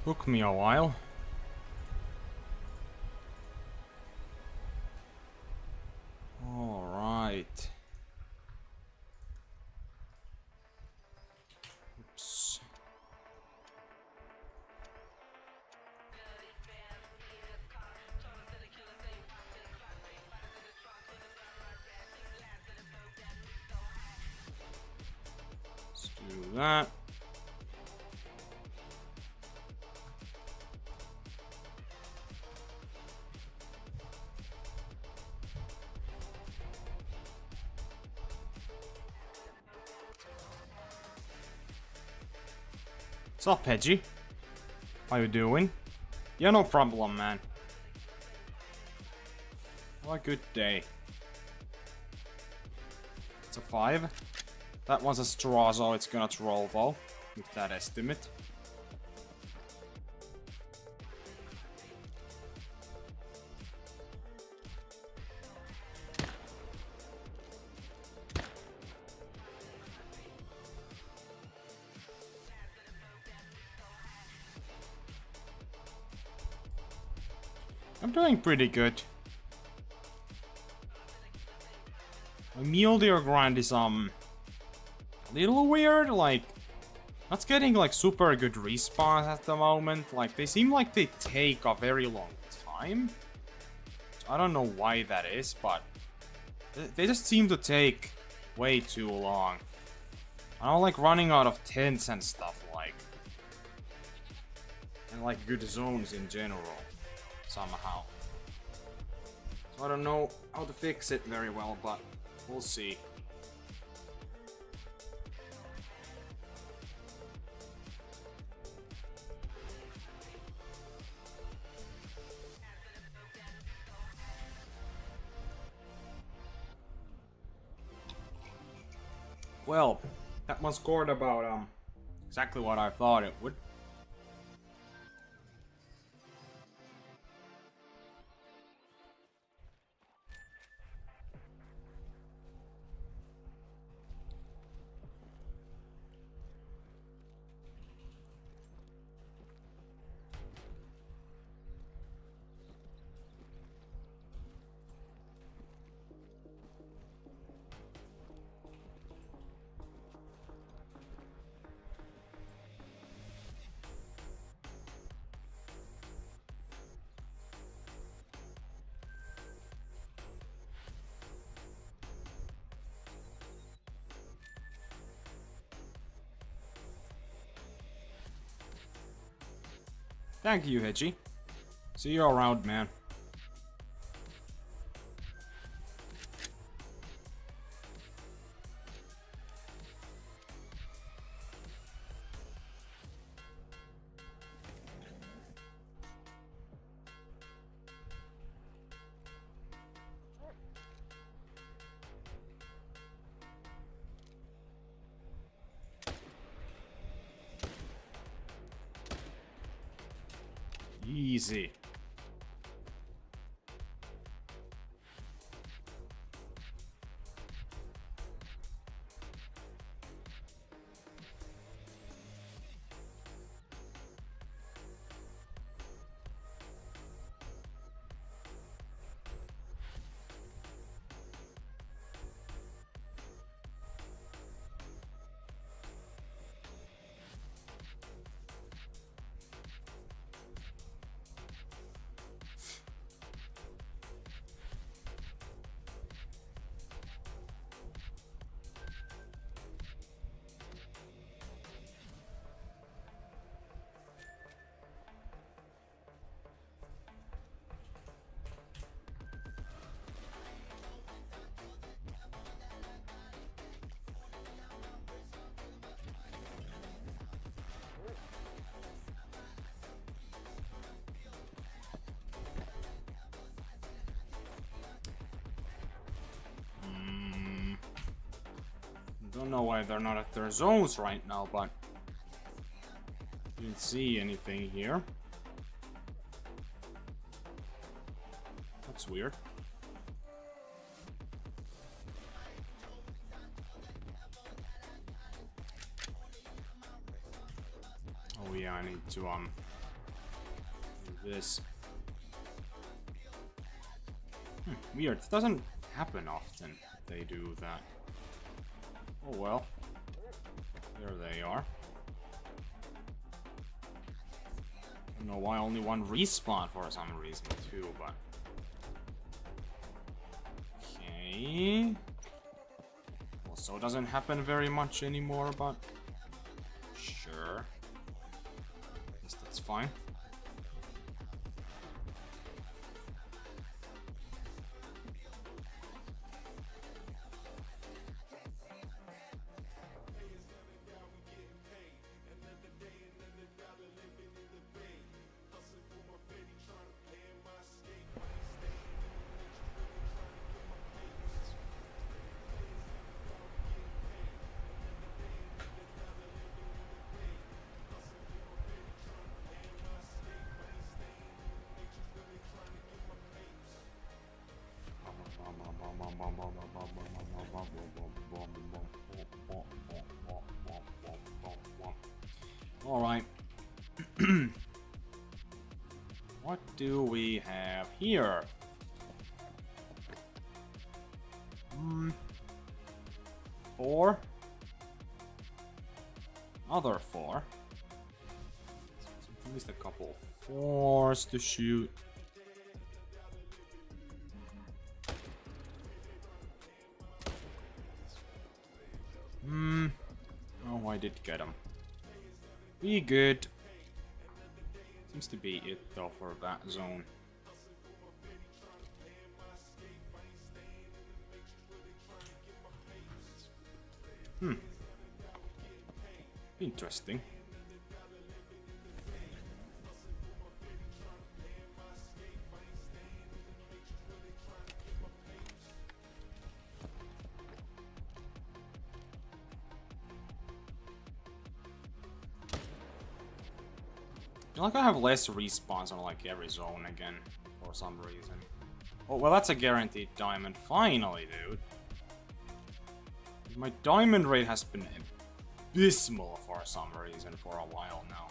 Took me a while. Alright. Oops. Let's do that. What's up, Hedgie? How you doing? Yeah, no problem, man. Have a good day. It's a 5. That was a straw, so it's gonna roll though, with that estimate. I'm doing pretty good. My mule deer grind is a little weird, like not getting like super good respawns at the moment. Like they seem like they take a very long time. I don't know why that is, but they just seem to take way too long. I'm like running out of tents and stuff, like, and like good zones in general somehow. So I don't know how to fix it very well, but we'll see. Well, that one scored about exactly what I thought it would. Thank you, Hedgie. See you around, man. Easy. Don't know why they're not at their zones right now, but didn't see anything here. That's weird. maybe I need to do this. Weird. It doesn't happen often. They do that. Oh well. There they are. I don't know why only one respawn for some reason too, but okay. Also doesn't happen very much anymore, but sure. Guess that's fine. All right. What do we have here? 4. Other 4. At least a couple 4s to shoot. Oh, I did get him. Be good. Seems to be it though for that zone. Interesting. I feel like I have less respawns on like every zone again for some reason. Oh well, that's a guaranteed diamond. Finally, dude. My diamond rate has been abysmal for some reason for a while now.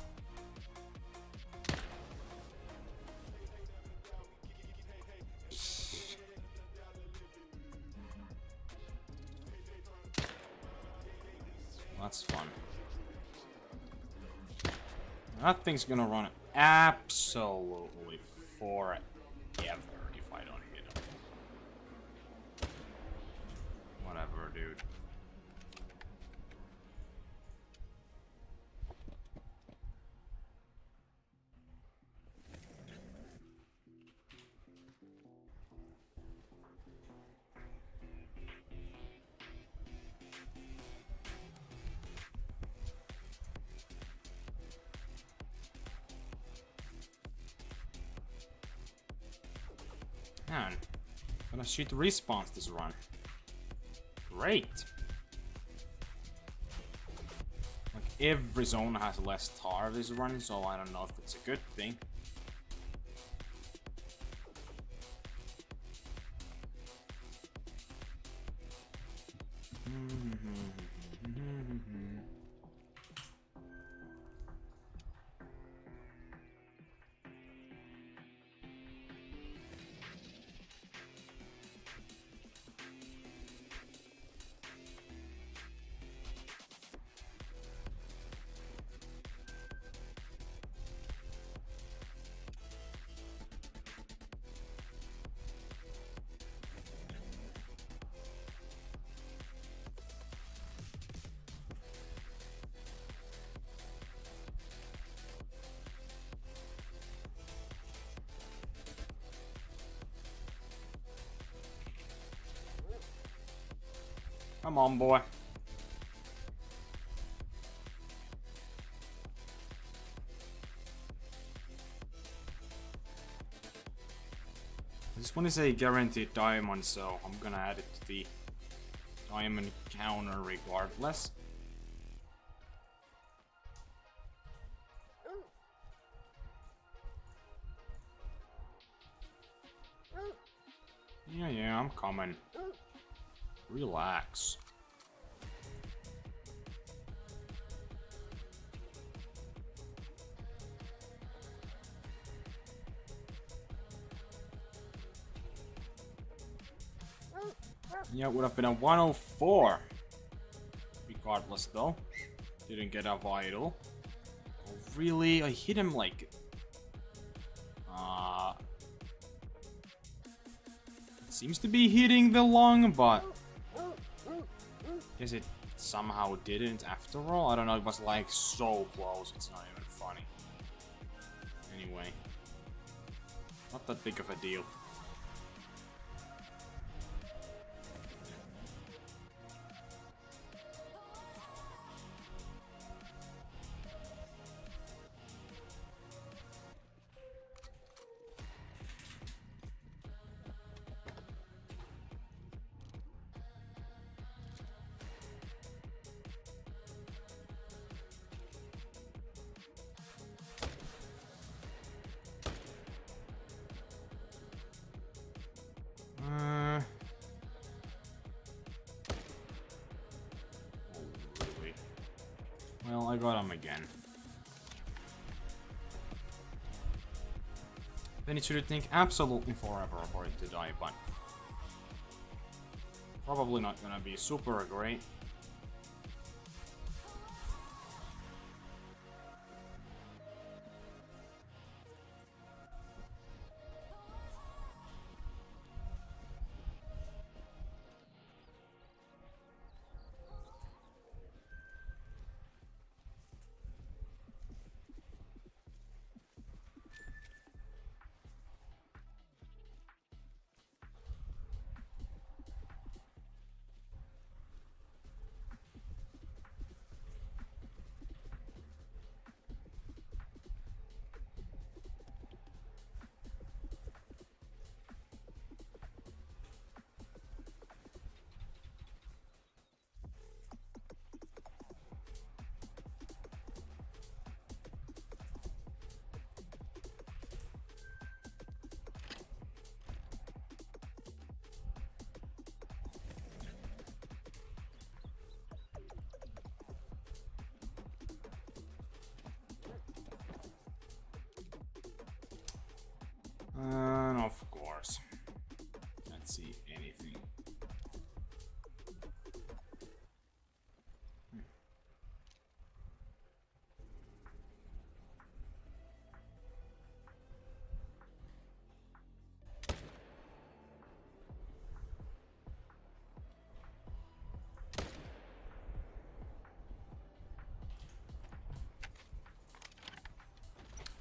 That's fun. That thing's gonna run absolutely forever if I don't hit him. Whatever, dude. Man, gonna shoot respawns this run. Great. Like every zone has less Tahr this run, so I don't know if it's a good thing. Come on, boy. This one is a guaranteed diamond, so I'm gonna add it to the diamond counter regardless. Yeah, I'm coming. Relax. Yeah, it would have been a 104. Regardless, though. Didn't get a vital. Oh, really? I hit him like... It seems to be hitting the lung, but... Guess it somehow didn't after all. I don't know, it was like so close, it's not even funny. Anyway. Not that big of a deal. Well, I got him again. Then it should take absolutely forever for it to die, but probably not gonna be super great. Of course. Can't see anything.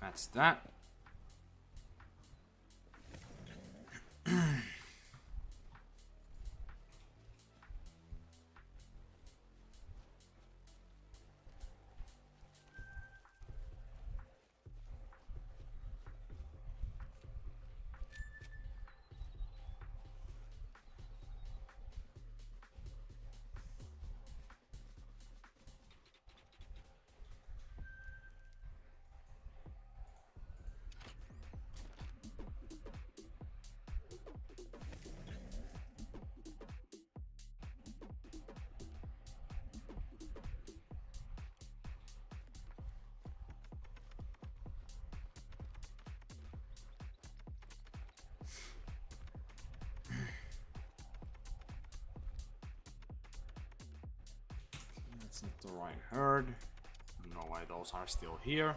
That's that. That's not the right herd. I don't know why those are still here.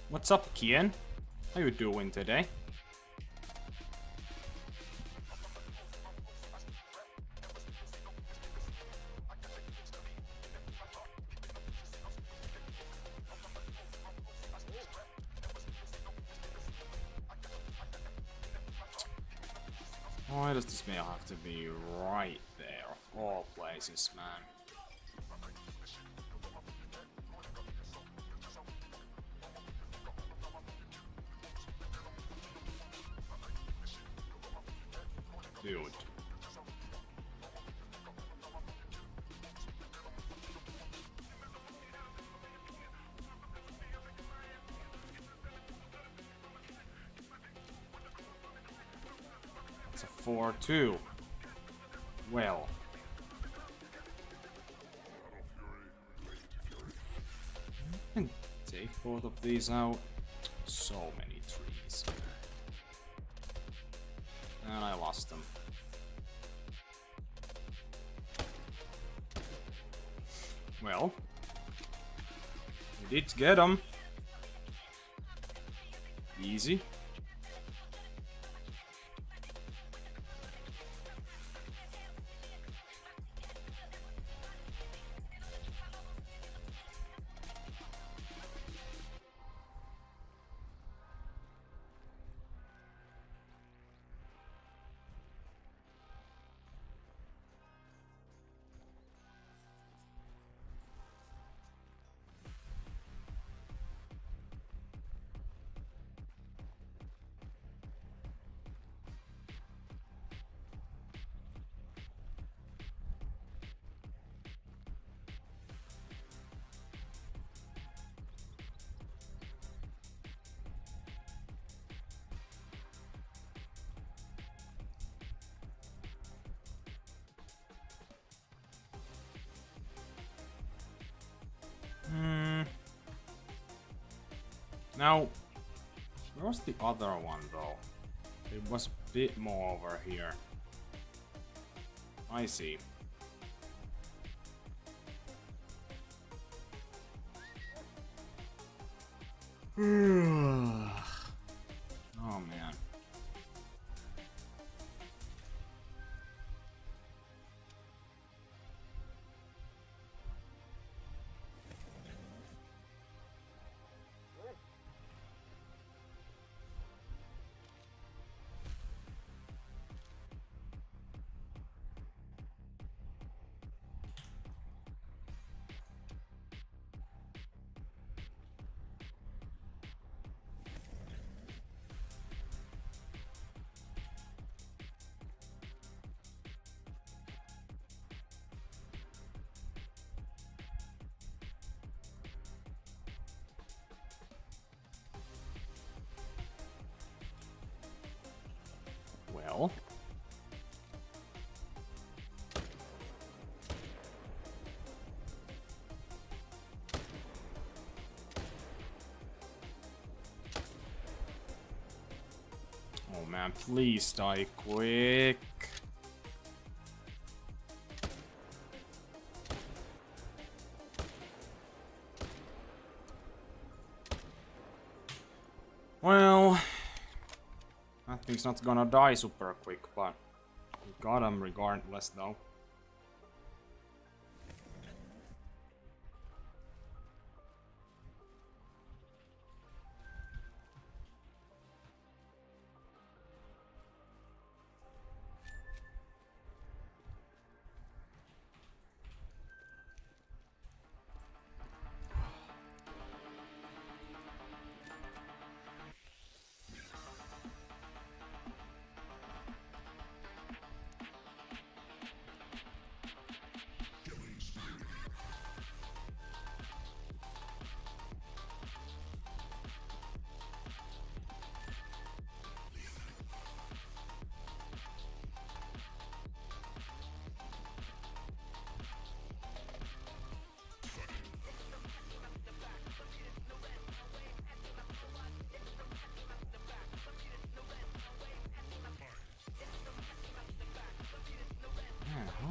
What's up, Kian? How you doing today? Why does this mail have to be right there, of all places, man? Dude. before too. Well. I can take both of these out. So many trees. And I lost them. Well. We did get them. Easy. Now, where was the other one though? It was a bit more over here. I see. Oh man. Well. Oh man, please die quick. Well, that thing's not gonna die super quick, but we got him regardless though.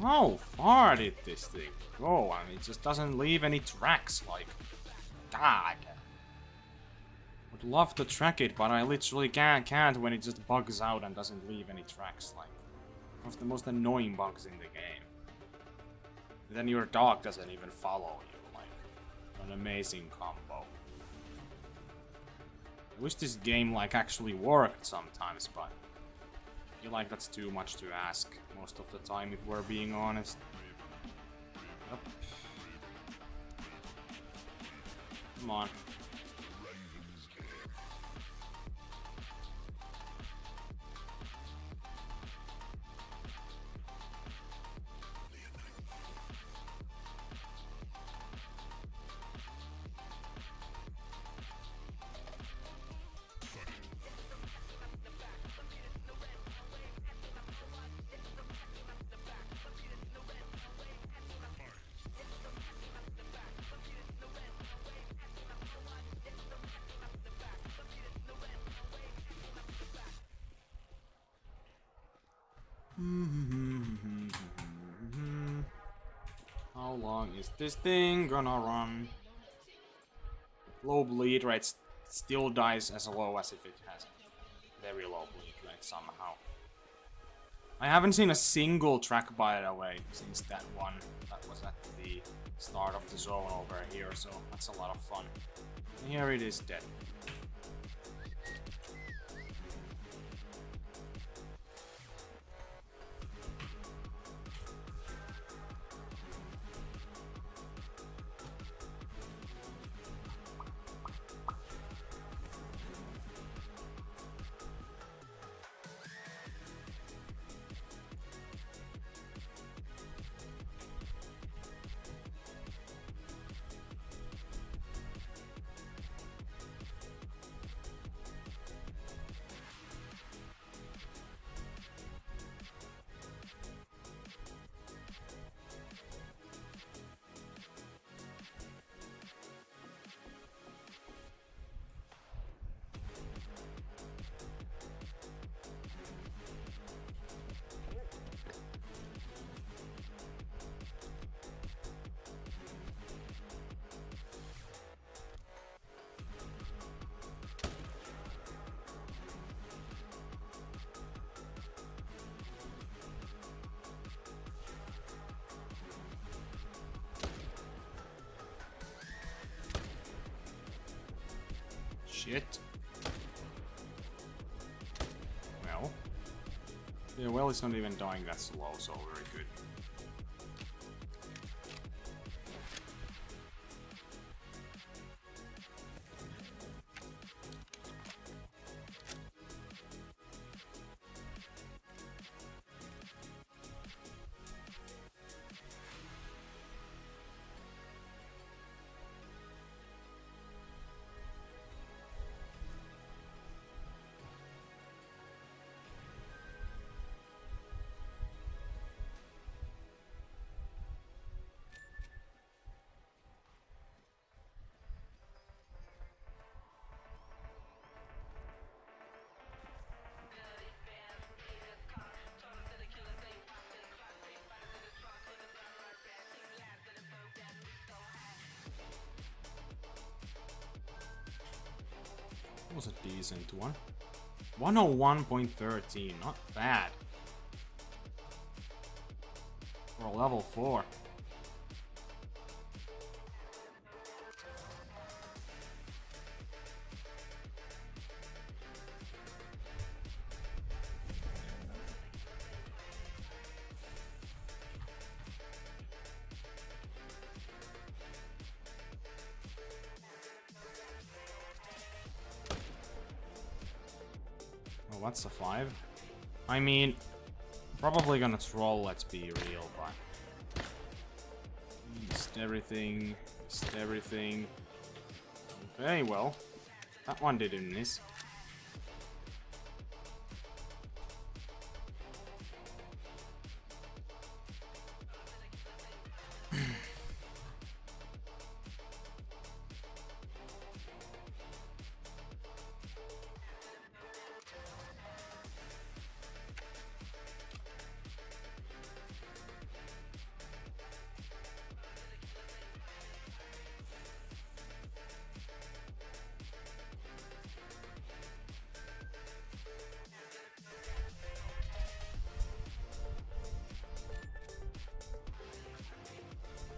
How far did this thing go? I mean, it just doesn't leave any tracks, like... God. Would love to track it, but I literally can't when it just bugs out and doesn't leave any tracks, like... One of the most annoying bugs in the game. And then your dog doesn't even follow you, like... An amazing combo. I wish this game, like, actually worked sometimes, but... I feel like that's too much to ask most of the time, if we're being honest. Yep. Come on. How long is this thing gonna run? Low bleed rate still dies as low as if it has very low bleed rate somehow. I haven't seen a single track, by the way, since that one that was at the start of the zone over here, so that's a lot of fun. And here it is dead. Shit. Well. Yeah, well, it's not even dying that slow, so very good. That was a decent one. 101.13, not bad. For a level 4. Oh, what's a 5? I mean, probably gonna troll, let's be real, but... Missed everything, missed everything. Okay, well, that one didn't miss.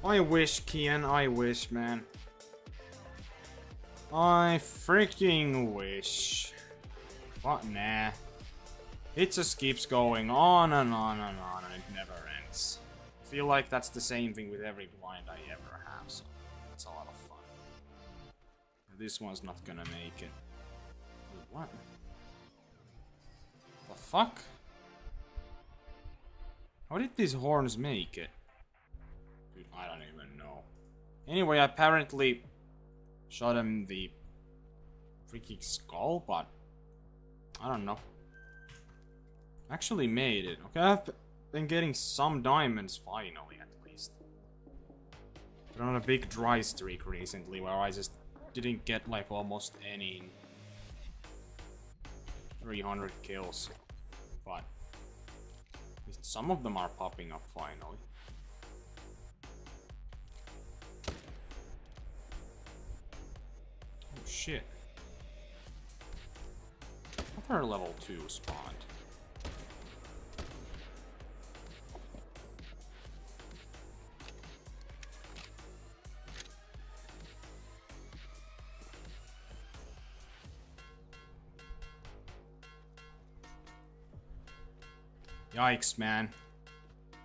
I wish, Kian, I wish, man. I freaking wish. But nah. It just keeps going on and on and on and it never ends. I feel like that's the same thing with every grind I ever have, so it's a lot of fun. This one's not gonna make it. What? The fuck? How did these horns make it? Dude, I don't even know. Anyway, I apparently shot him the freaking skull, but I don't know. Actually made it. Okay, I've been getting some diamonds finally, at least. But on a big dry streak recently, where I just didn't get like almost any 300 kills. But At least some of them are popping up finally. Oh shit. Another level 2 spawned. Yikes, man.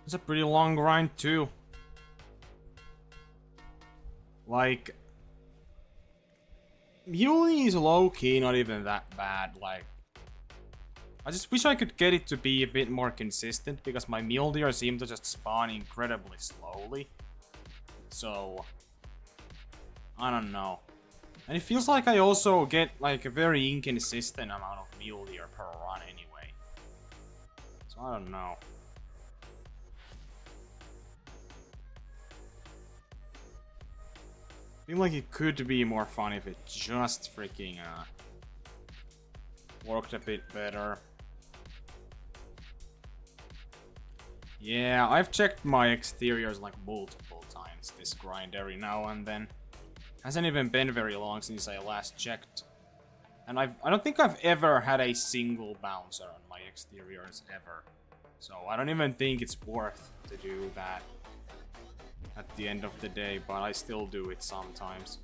It's a pretty long grind too. Like, Muley is low-key not even that bad. Like, I just wish I could get it to be a bit more consistent, because my mule deer seem to just spawn incredibly slowly. So, I don't know. And it feels like I also get like a very inconsistent amount of mule deer per run anyway. So I don't know. I feel like it could be more fun if it just freaking worked a bit better. Yeah, I've checked my exteriors like multiple times this grind every now and then. Hasn't even been very long since I last checked. And I don't think I've ever had a single bouncer on my exteriors ever. So I don't even think it's worth to do that at the end of the day, but I still do it sometimes.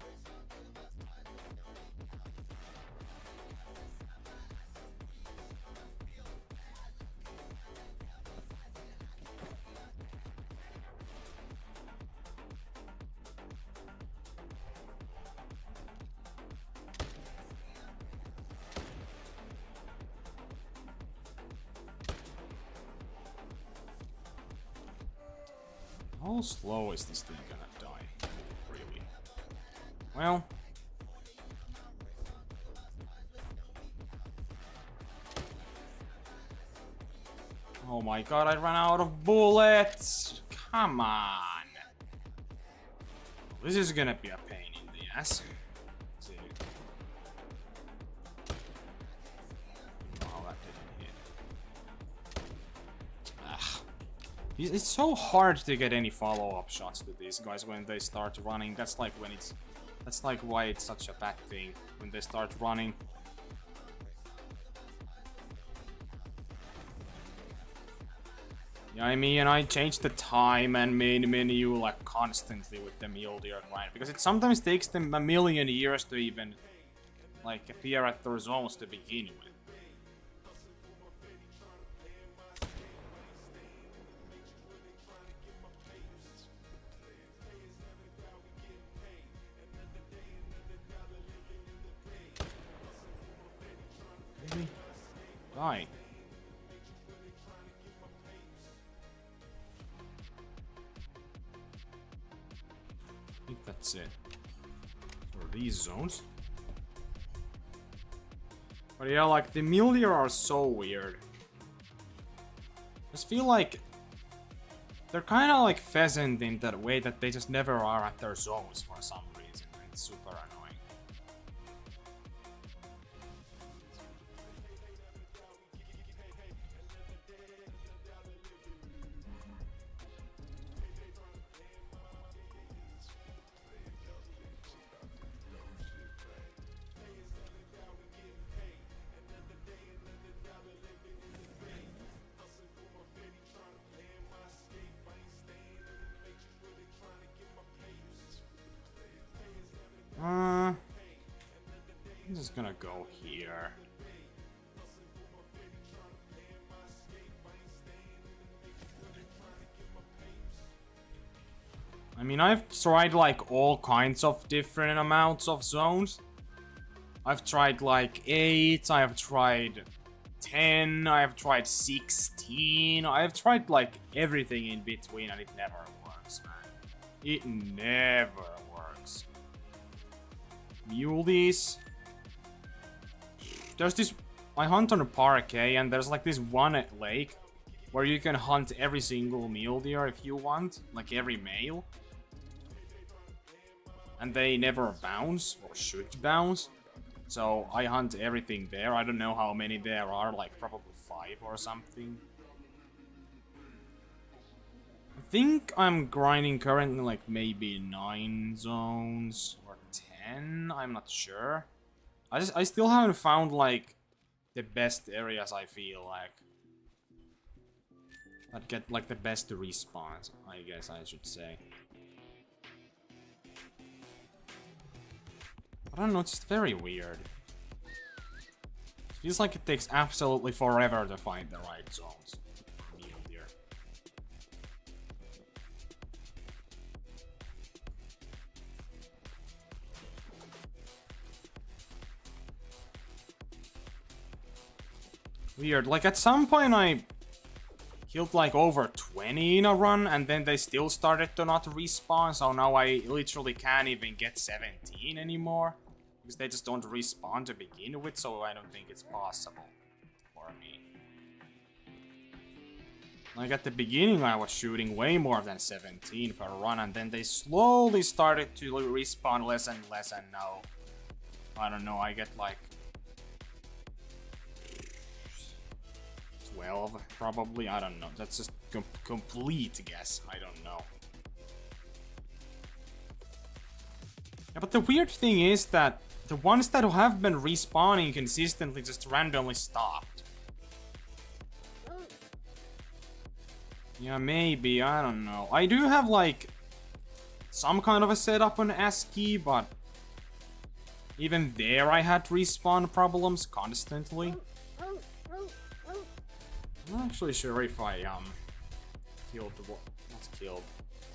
How slow is this thing gonna die? Really? Well. Oh my god, I ran out of bullets! Come on! This is gonna be a pain in the ass. See. Oh, that didn't hit. Ugh. It's so hard to get any follow-up shots to these guys when they start running. That's like when it's... That's like why it's such a bad thing when they start running. Yeah, I mean, I changed the time and main menu like constantly with the mule deer grind, because it sometimes takes them a million years to even like appear at their zones to begin with. Really? Die. I think that's it for these zones. But yeah, like the mule deer are so weird. I just feel like they're kind of like pheasant in that way that they just never are at their zones for some reason. It's super annoying. I'm just gonna go here. I mean, I've tried like all kinds of different amounts of zones. I've tried like 8, I have tried 10, I have tried 16, I have tried like everything in between, and it never works, man. It never works. Muleys. There's this... I hunt on a park, and there's like this one lake where you can hunt every single mule deer if you want, like every male. And they never bounce, or should bounce. So I hunt everything there. I don't know how many there are, like probably 5 or something. think I'm grinding currently like maybe 9 zones or 10. I'm not sure. I still haven't found like the best areas. I feel like that get like the best respawns, I guess I should say. I don't know, it's just very weird. It feels like it takes absolutely forever to find the right zones. Here. Weird, like at some point I killed like over 20 in a run and then they still started to not respawn, so now I literally can't even get 17 anymore. Because they just don't respawn to begin with, so I don't think it's possible for me. Like at the beginning I was shooting way more than 17 per run and then they slowly started to respawn less and less, and now I don't know, I get like 12 probably, I don't know, that's just complete guess, I don't know. Yeah, but the weird thing is that the ones that have been respawning consistently just randomly stopped. Yeah, maybe, I don't know. I do have like some kind of a setup on ASCII, but even there I had respawn problems constantly. I'm not actually sure if I killed one, not killed,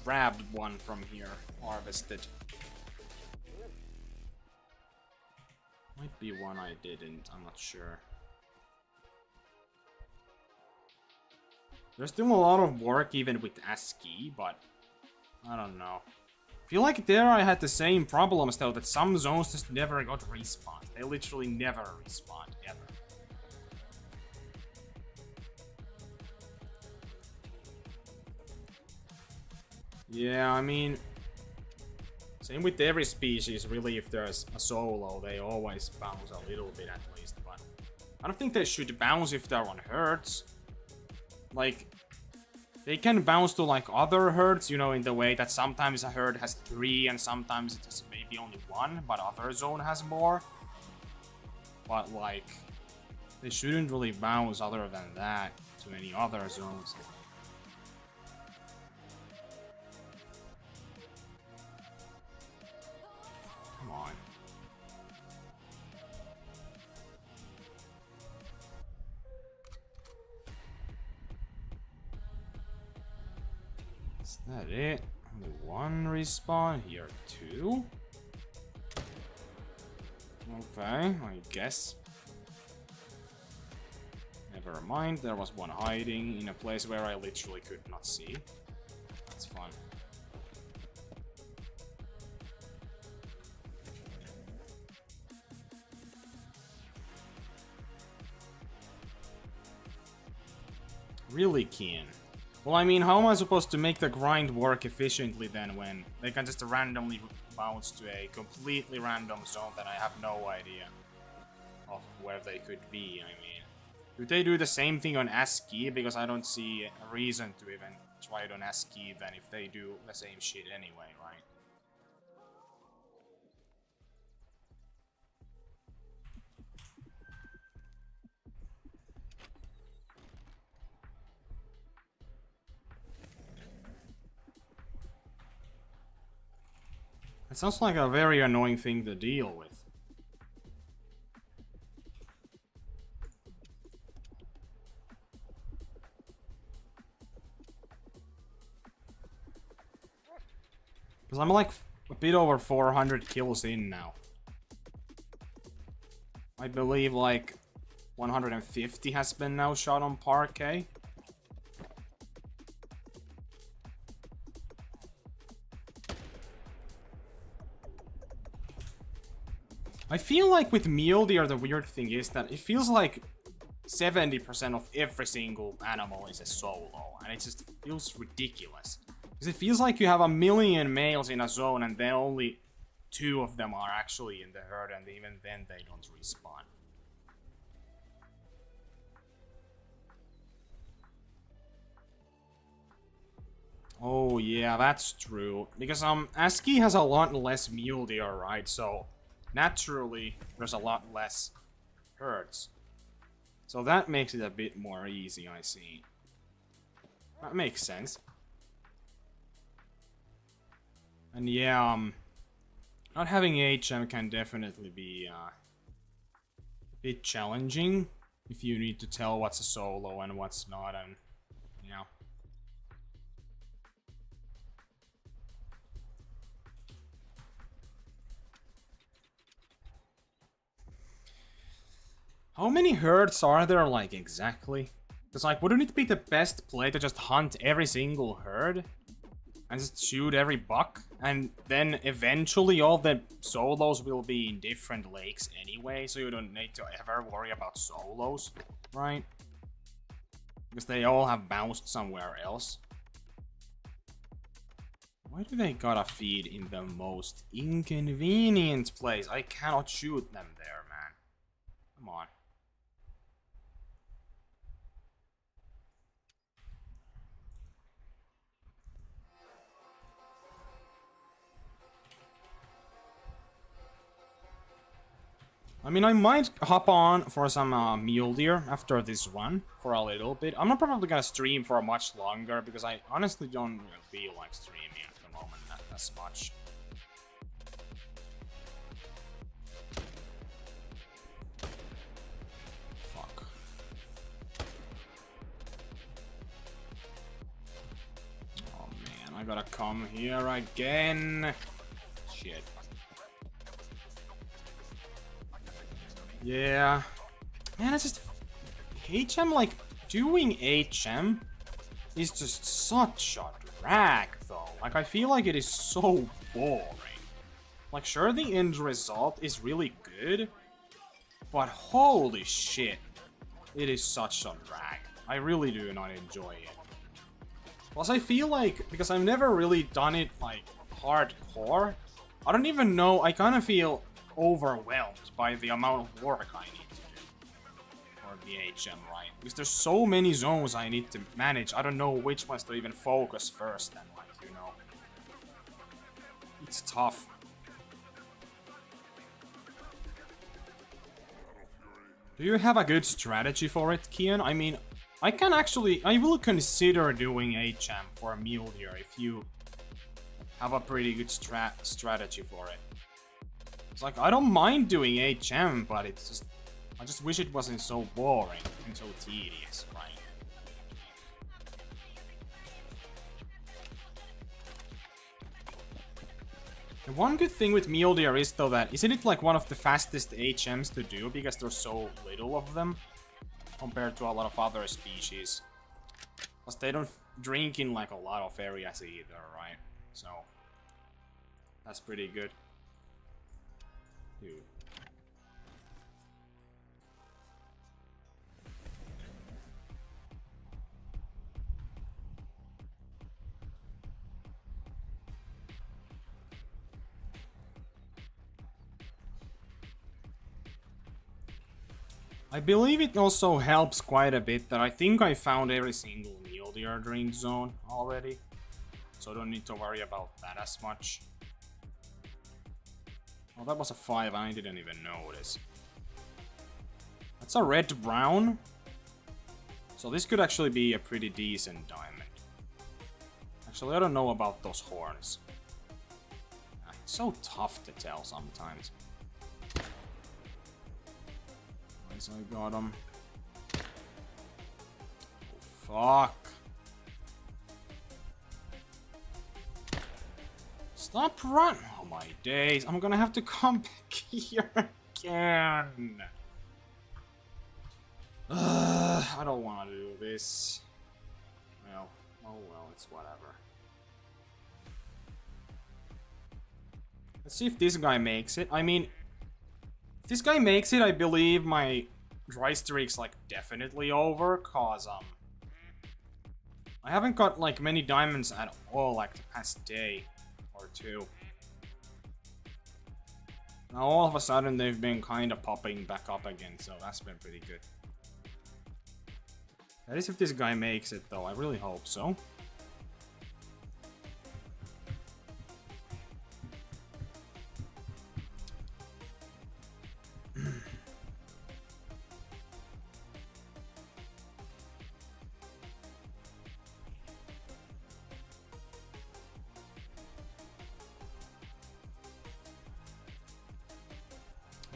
grabbed one from here, harvested. Might be one I didn't, I'm not sure. There's still a lot of work even with ASCII, but I don't know. I feel like there I had the same problems though, that some zones just never got respawned. They literally never respawned, ever. Yeah, I mean, same with every species, really. If there's a solo, they always bounce a little bit at least, but I don't think they should bounce if they're on herds. Like, they can bounce to like other herds, you know, in the way that sometimes a herd has 3 and sometimes it has maybe only 1, but other zone has more. But like, they shouldn't really bounce other than that to any other zones. Come on. Is that it? Only 1 respawn, here 2. Okay, I guess. Never mind, there was one hiding in a place where I literally could not see. That's fun. Really keen. Well, I mean, how am I supposed to make the grind work efficiently then when they can just randomly bounce to a completely random zone that I have no idea of where they could be? I mean, do they do the same thing on ASCII? Because I don't see a reason to even try it on ASCII then if they do the same shit anyway, right? It sounds like a very annoying thing to deal with. Because I'm like a bit over 400 kills in now. I believe like 150 has been now shot on Parquet. I feel like with Mule Deer, the weird thing is that it feels like 70% of every single animal is a solo, and it just feels ridiculous. Because it feels like you have 1,000,000 males in a zone, and then only 2 of them are actually in the herd, and even then they don't respawn. Oh yeah, that's true. Because ASCII has a lot less mule deer, right? So naturally there's a lot less herds. So that makes it a bit more easy, I see. That makes sense. And yeah, not having HM can definitely be a bit challenging if you need to tell what's a solo and what's not, and yeah. How many herds are there, like, exactly? Because, like, wouldn't it be the best play to just hunt every single herd? And just shoot every buck? And then eventually all the solos will be in different lakes anyway, so you don't need to ever worry about solos, right? Because they all have bounced somewhere else. Why do they gotta feed in the most inconvenient place? I cannot shoot them there, man. Come on. I mean, I might hop on for some mule deer after this one for a little bit. I'm not probably gonna stream for much longer because I honestly don't really feel like streaming at the moment as much. Fuck. Oh man, I gotta come here again. Shit. Yeah. Man, it's just... HM, like, doing HM is just such a drag, though. Like, I feel like it is so boring. Like, sure, the end result is really good, but holy shit, it is such a drag. I really do not enjoy it. Plus, I feel like, because I've never really done it, like, hardcore, I don't even know, I kind of feel overwhelmed by the amount of work I need to do for the HM, right? Because there's so many zones I need to manage, I don't know which ones to even focus first and, like, you know. It's tough. Do you have a good strategy for it, Kian? I mean, I will consider doing HM for a mule deer if you have a pretty good strategy for it. It's like, I don't mind doing HM, but it's just... I just wish it wasn't so boring and so tedious, right? The one good thing with mule deer is, though, that isn't it like one of the fastest HMs to do because there's so little of them compared to a lot of other species. Plus, they don't drink in like a lot of areas either, right? So that's pretty good. Dude. I believe it also helps quite a bit that I think I found every single mule deer drink zone already. So I don't need to worry about that as much. Oh, that was a 5, I didn't even notice. That's a red-brown. So this could actually be a pretty decent diamond. Actually, I don't know about those horns. It's so tough to tell sometimes. Nice, I got him. Oh, fuck. Stop running! Oh my days, I'm gonna have to come back here again. I don't want to do this. Well, oh well, it's whatever. Let's see if this guy makes it. I mean, if this guy makes it, I believe my dry streak's like definitely over, cause I haven't got like many diamonds at all like the past day or two. Now all of a sudden they've been kind of popping back up again, so that's been pretty good. That is if this guy makes it though, I really hope so.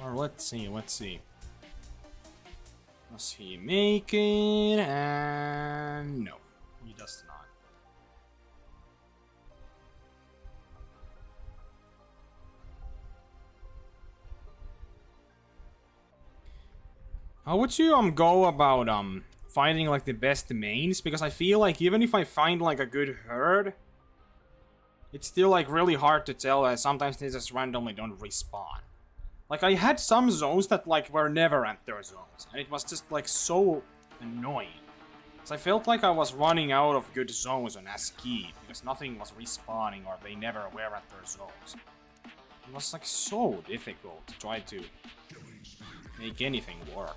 Or let's see, let's see. Does he make it? And no, he does not. How would you go about finding like the best mains? Because I feel like even if I find like a good herd, it's still like really hard to tell, as sometimes they just randomly don't respawn. Like I had some zones that like were never enter zones, and it was just like so annoying. Because I felt like I was running out of good zones on ASCII, because nothing was respawning or they never were enter zones. It was like so difficult to try to make anything work.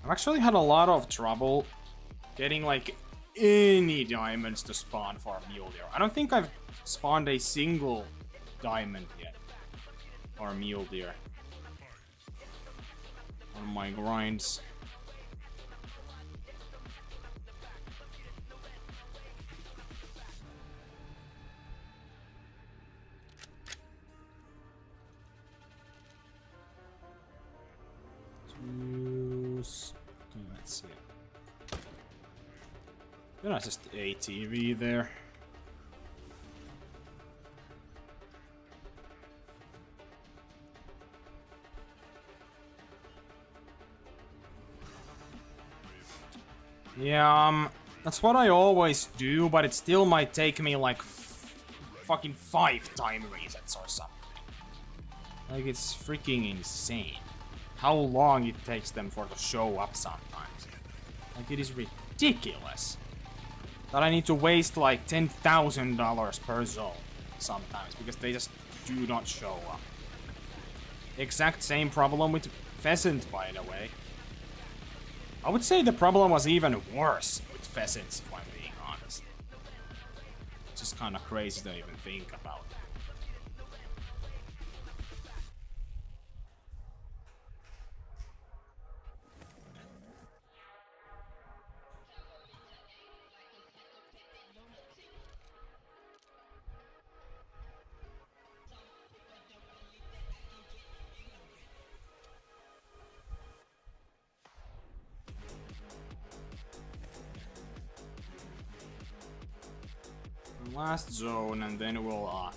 I've actually had a lot of trouble getting like any diamonds to spawn for mule deer. I don't think I've spawned a single diamond yet for mule deer on my grinds. Let's see. That's just ATV there. Yeah, that's what I always do, but it still might take me like fucking 5 time resets or something. Like, it's freaking insane how long it takes them for to show up sometimes. Like, it is ridiculous that I need to waste like $10,000 per zone sometimes because they just do not show up. Exact same problem with pheasant, by the way. I would say the problem was even worse with pheasants, if I'm being honest. It's just kind of crazy to even think about. Last zone, and then we'll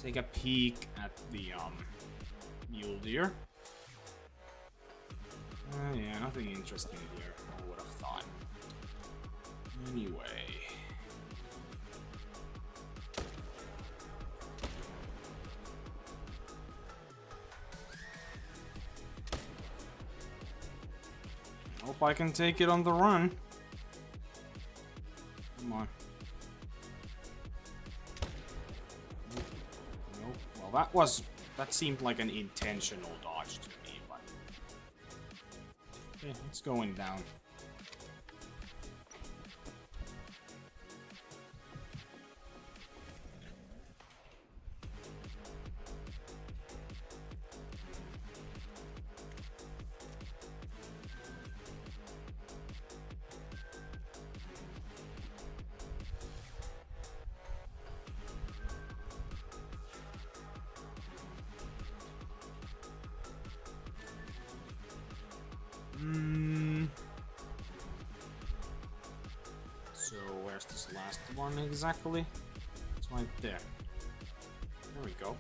take a peek at the mule deer. Yeah, nothing interesting here, I would have thought. Anyway. Hope I can take it on the run. Come on. That seemed like an intentional dodge to me, but okay, it's going down. So where's this last one exactly? It's right there. There we go.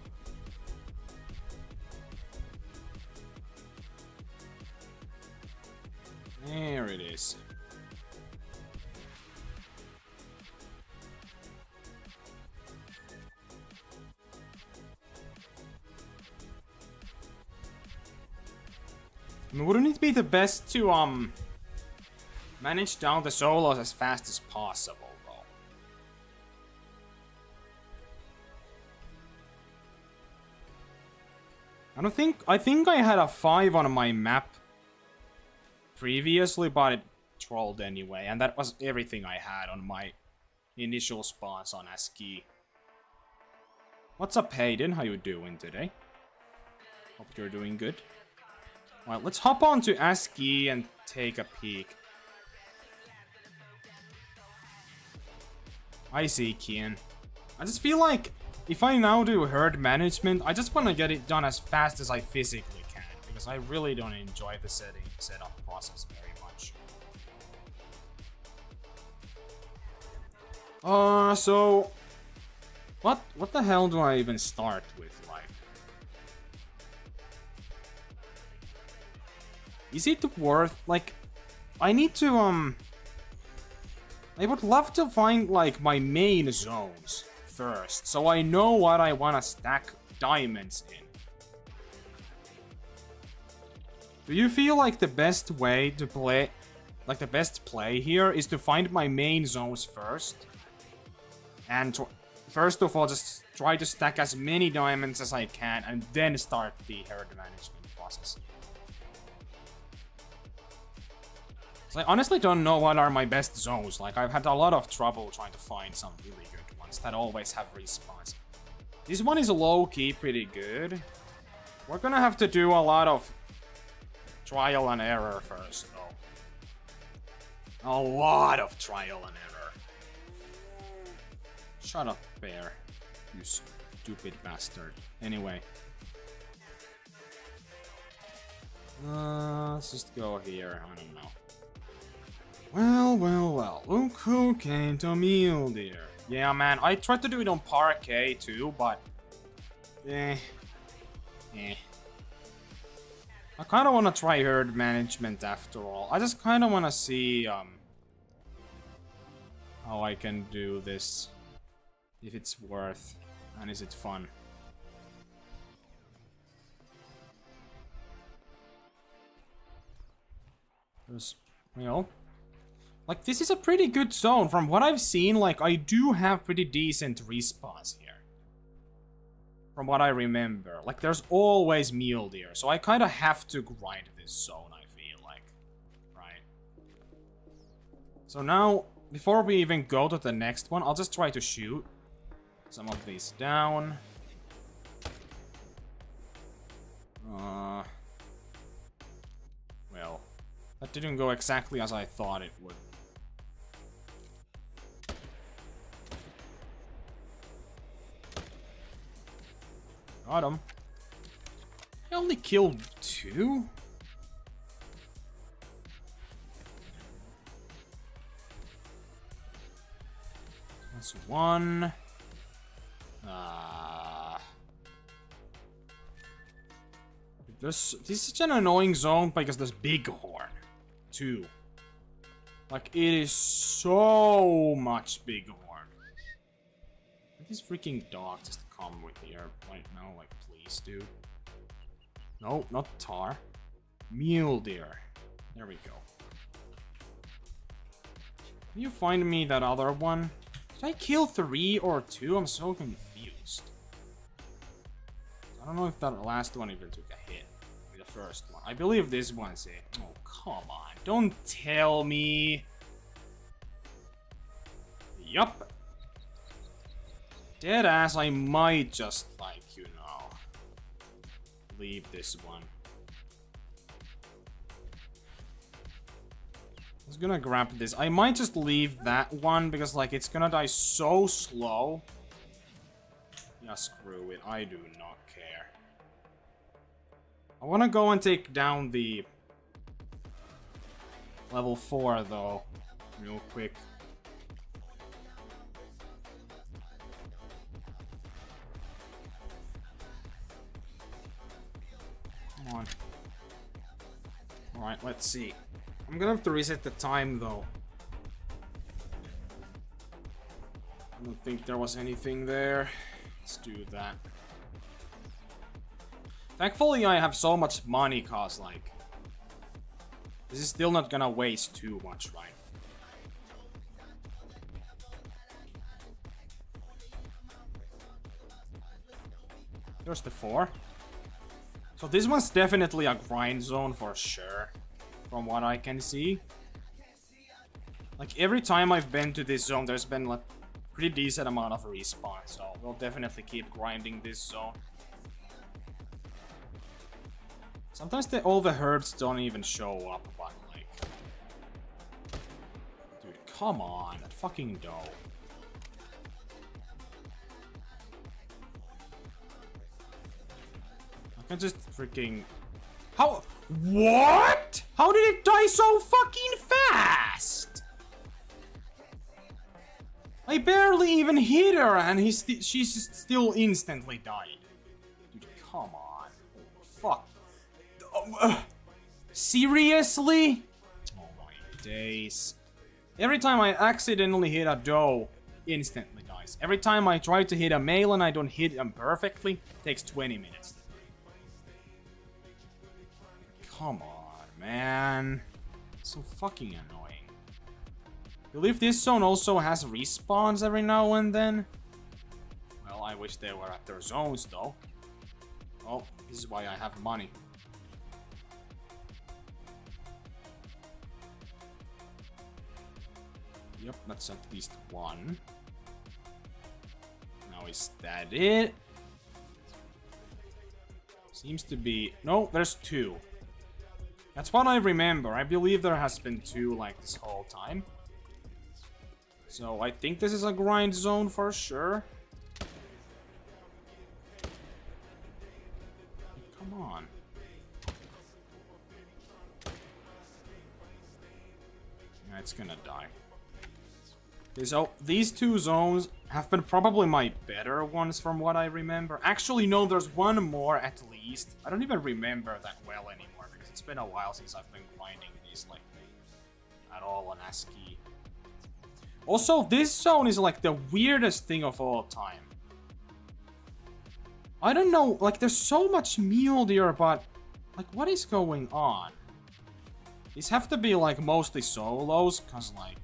There it is. I mean, wouldn't it be the best to manage down the solos as fast as possible, though? I think I had a 5 on my map previously, but it trolled anyway, and that was everything I had on my initial spawns on ASCII. What's up, Hayden? How you doing today? Hope you're doing good. Well, let's hop on to ASCII and take a peek. I see, Kian. I just feel like if I now do herd management, I just want to get it done as fast as I physically can, because I really don't enjoy the setup process very much. So what the hell do I even start with, like? Is it worth, like, I need to, I would love to find, like, my main zones first, so I know what I want to stack diamonds in. Do you feel like the best way to play, like, the best play here is to find my main zones first? And first of all, just try to stack as many diamonds as I can, and then start the herd management process. So I honestly don't know what are my best zones. Like, I've had a lot of trouble trying to find some really good ones that always have respawns. This one is low-key pretty good. We're gonna have to do a lot of trial and error first, though. A lot of trial and error. Shut up, bear. You stupid bastard. Anyway. Let's just go here. I don't know. Well. Look who came to meal, dear. Yeah, man, I tried to do it on parquet too, but... I kind of want to try herd management after all. I just kind of want to see, how I can do this. If it's worth, and is it fun. Well... Like, this is a pretty good zone. From what I've seen, like, I do have pretty decent respawns here. From what I remember. Like, there's always mule deer. So I kind of have to grind this zone, I feel like. Right. So now, before we even go to the next one, I'll just try to shoot some of these down. Well, that didn't go exactly as I thought it would. Got him. I only killed 2? That's 1. This is such an annoying zone because there's Bighorn, too. Like, it is so much Bighorn. These freaking dogs just come with here right now, like, please, dude. No, not Tahr. Mule deer. There we go. Can you find me that other one? Did I kill 3 or 2? I'm so confused. I don't know if that last one even took a hit. The first one. I believe this one's it. Oh, come on. Don't tell me. Yup. Deadass, I might just, like, you know, leave this one. I was gonna grab this. I might just leave that one because, like, it's gonna die so slow. Yeah, screw it. I do not care. I wanna go and take down the level 4, though, real quick. Come on. Alright, let's see. I'm gonna have to reset the time, though. I don't think there was anything there. Let's do that. Thankfully, I have so much money, cause, like, this is still not gonna waste too much, right? There's the 4. So this one's definitely a grind zone for sure, from what I can see. Like, every time I've been to this zone, there's been, like, pretty decent amount of respawn, so we'll definitely keep grinding this zone. Sometimes all the herds don't even show up, but, like... Dude, come on, that fucking doe. I just freaking... How? What? How did it die so fucking fast? I barely even hit her and she's still instantly died. Dude, come on. Fuck. Seriously? Oh my days. Every time I accidentally hit a doe, instantly dies. Every time I try to hit a male and I don't hit them perfectly, it takes 20 minutes. Come on, man. So fucking annoying. I believe this zone also has respawns every now and then. Well, I wish they were at their zones though. Oh, this is why I have money. Yep, that's at least one. Now is that it? Seems to be... No, there's two. That's what I remember. I believe there has been two like this whole time. So I think this is a grind zone for sure. Come on. Yeah, it's gonna die. Okay, so these two zones have been probably my better ones from what I remember. Actually, no, there's one more at least. I don't even remember that well anymore because it's been a while since I've been grinding these like at all on ASCII. Also, this zone is like the weirdest thing of all time. I don't know, like there's so much mule deer, but like what is going on? These have to be like mostly solos, cause like...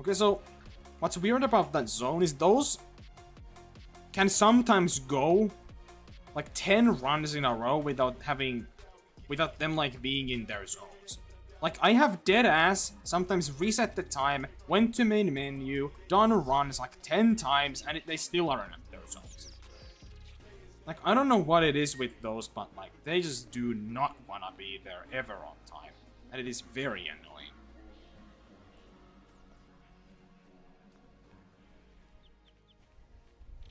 Okay, so what's weird about that zone is those can sometimes go like 10 runs in a row without them like being in their zones. Like I have dead ass sometimes reset the time, went to main menu, done runs like 10 times and they still aren't in their zones. Like I don't know what it is with those, but like they just do not want to be there ever on time. And it is very annoying.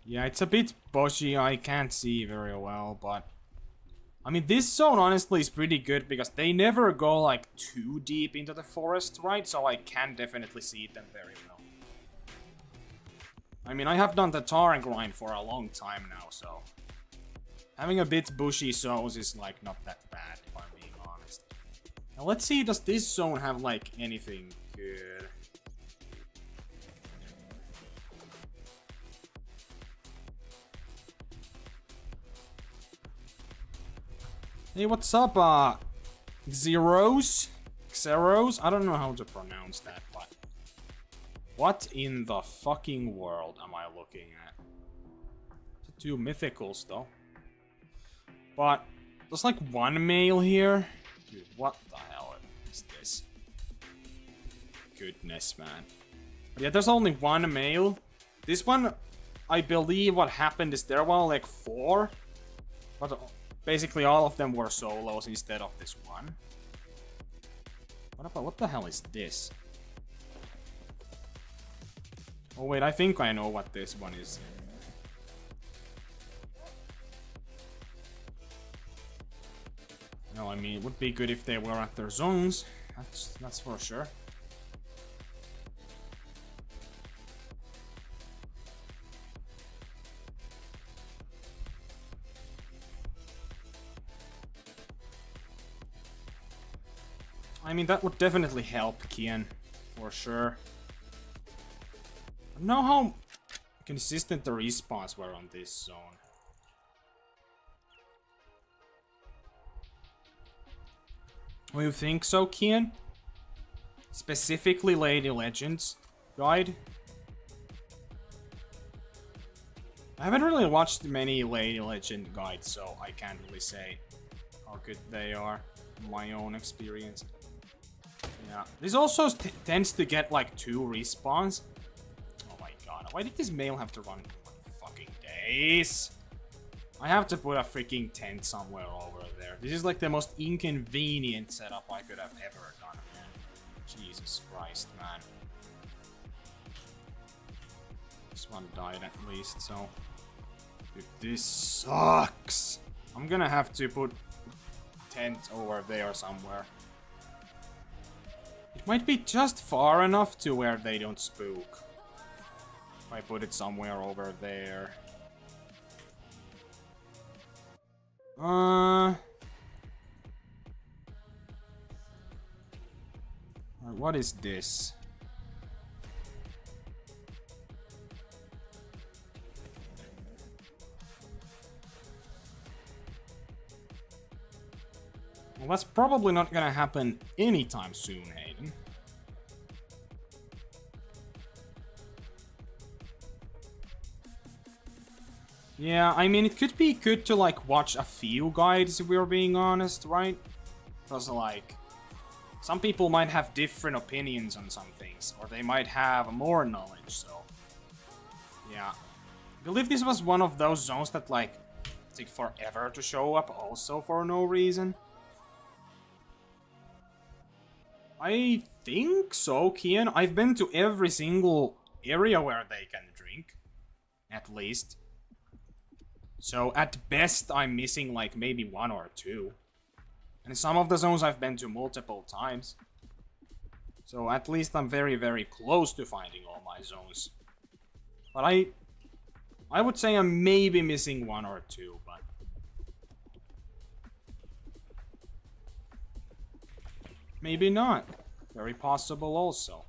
Yeah, it's a bit bushy, I can't see very well, but... I mean, this zone honestly is pretty good because they never go like too deep into the forest, right? So I can definitely see them very well. I mean, I have done the Tahr grind for a long time now, so... Having a bit bushy zones is like not that bad, if I'm being honest. Now let's see, does this zone have like anything good? Hey, what's up, Xeros? Xeros? I don't know how to pronounce that, but... What in the fucking world am I looking at? Two mythicals, though. But, there's like one male here. Dude, what the hell is this? Goodness, man. But yeah, there's only one male. This one, I believe what happened is there were like 4. But... Basically, all of them were solos instead of this one. What the hell is this? Oh wait, I think I know what this one is. No, I mean, it would be good if they were at their zones. That's for sure. I mean, that would definitely help Kian, for sure. I don't know how consistent the respawns were on this zone. Do you think so, Kian? Specifically Lady Legends guide? I haven't really watched many Lady Legend guides, so I can't really say how good they are from my own experience. Yeah, this also tends to get like 2 respawns. Oh my god, why did this male have to run 1 fucking days? I have to put a freaking tent somewhere over there. This is like the most inconvenient setup I could have ever done, man. Jesus Christ, man. This one died at least, so... Dude, this sucks! I'm gonna have to put tent over there somewhere. It might be just far enough to where they don't spook. If I put it somewhere over there. What is this? Well, that's probably not gonna happen anytime soon, Hayden. Yeah, I mean, it could be good to, like, watch a few guides, if we're being honest, right? Because, like, some people might have different opinions on some things, or they might have more knowledge, so... Yeah. I believe this was one of those zones that, like, take forever to show up, also for no reason. I think so, Kian. I've been to every single area where they can drink. At least. So, at best, I'm missing, like, maybe one or two. And some of the zones I've been to multiple times. So, at least I'm very, very close to finding all my zones. But I would say I'm maybe missing one or two, but... Maybe not. Very possible also.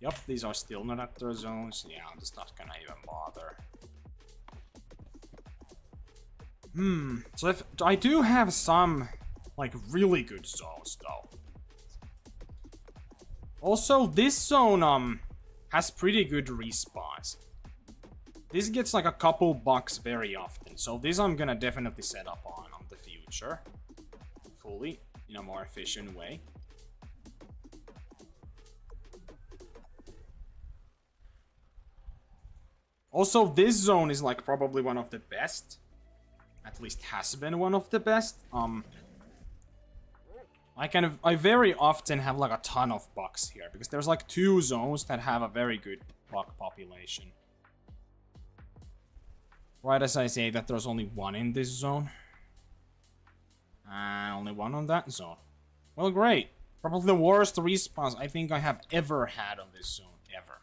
Yup, these are still not at their zones. Yeah, I'm just not gonna even bother. So if I do have some, like, really good zones, though. Also, this zone, has pretty good respawns. This gets, like, a couple bucks very often. So this I'm gonna definitely set up on the future. Fully, in a more efficient way. Also, this zone is, like, probably one of the best. At least has been one of the best. I very often have, like, a ton of bucks here. Because there's, like, 2 zones that have a very good buck population. Right as I say that there's only 1 in this zone. And only 1 on that zone. Well, great. Probably the worst respawns I think I have ever had on this zone. Ever.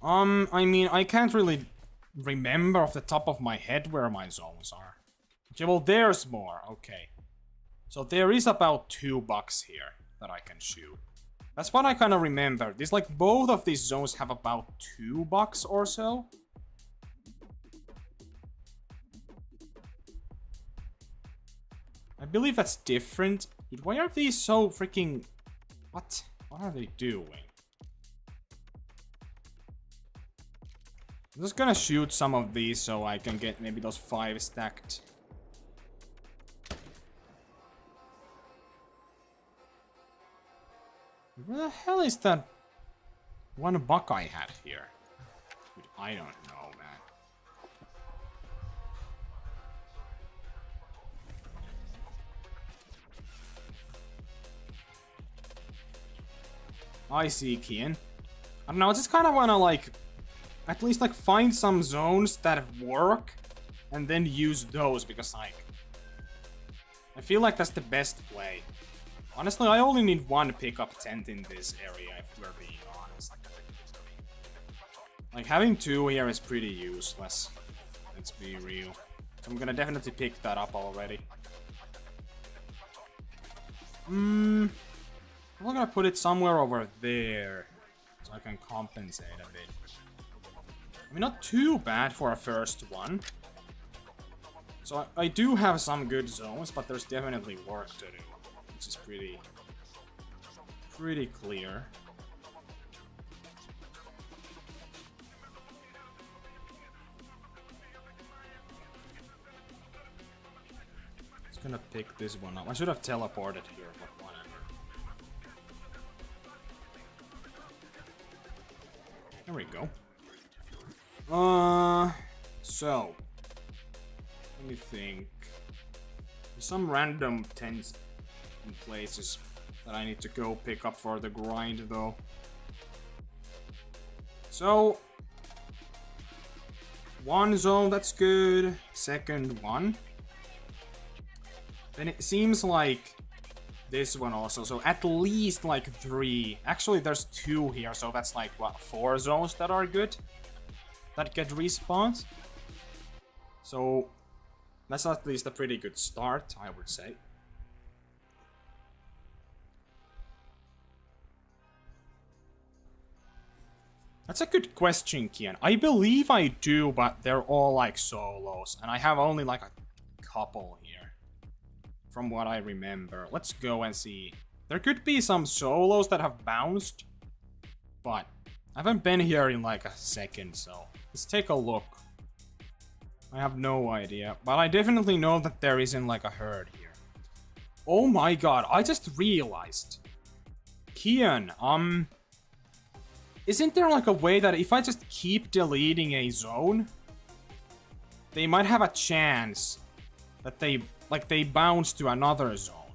I mean, I can't really remember off the top of my head where my zones are. Okay, well, there's more. Okay. So there is about 2 bucks here that I can shoot. That's what I kind of remember. These, like, both of these zones have about 2 bucks or so. I believe that's different. Dude, why are these so freaking... What? What are they doing? I'm just gonna shoot some of these so I can get maybe those 5 stacked. Where the hell is that 1 buck I had here? Dude, I don't know, man. I see, Kian. I don't know, I just kind of want to, like, at least, like, find some zones that work and then use those, because, like, I feel like that's the best play. Honestly, I only need 1 pickup tent in this area, if we're being honest. Like, having 2 here is pretty useless. Let's be real. So I'm gonna definitely pick that up already. I'm gonna put it somewhere over there, so I can compensate a bit. I mean, not too bad for a first one. So I do have some good zones, but there's definitely work to do, which is pretty clear. Just gonna pick this one up. I should have teleported here, but whatever. There we go. So let me think. There's some random tents in places that I need to go pick up for the grind, though. So, one zone, that's good. Second one. Then it seems like this one also. So at least like 3. Actually, there's 2 here. So that's like, what, 4 zones that are good? That get respawns. So that's at least a pretty good start, I would say. That's a good question, Kian. I believe I do, but they're all like solos. And I have only like a couple here. From what I remember. Let's go and see. There could be some solos that have bounced. But I haven't been here in like a second, so let's take a look. I have no idea. But I definitely know that there isn't like a herd here. Oh my god, I just realized. Kian, isn't there like a way that if I just keep deleting a zone, they might have a chance that they bounce to another zone?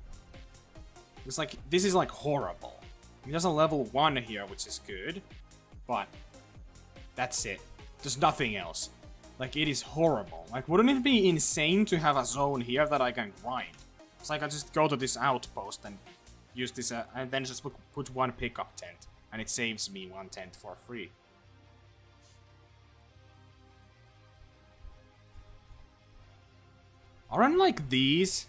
It's like, this is like horrible. There's a level 1 here, which is good, but that's it. There's nothing else. Like, it is horrible. Like, wouldn't it be insane to have a zone here that I can grind? It's like I just go to this outpost and use this, and then just put one pickup tent, and it saves me 1 tent for free. Aren't like these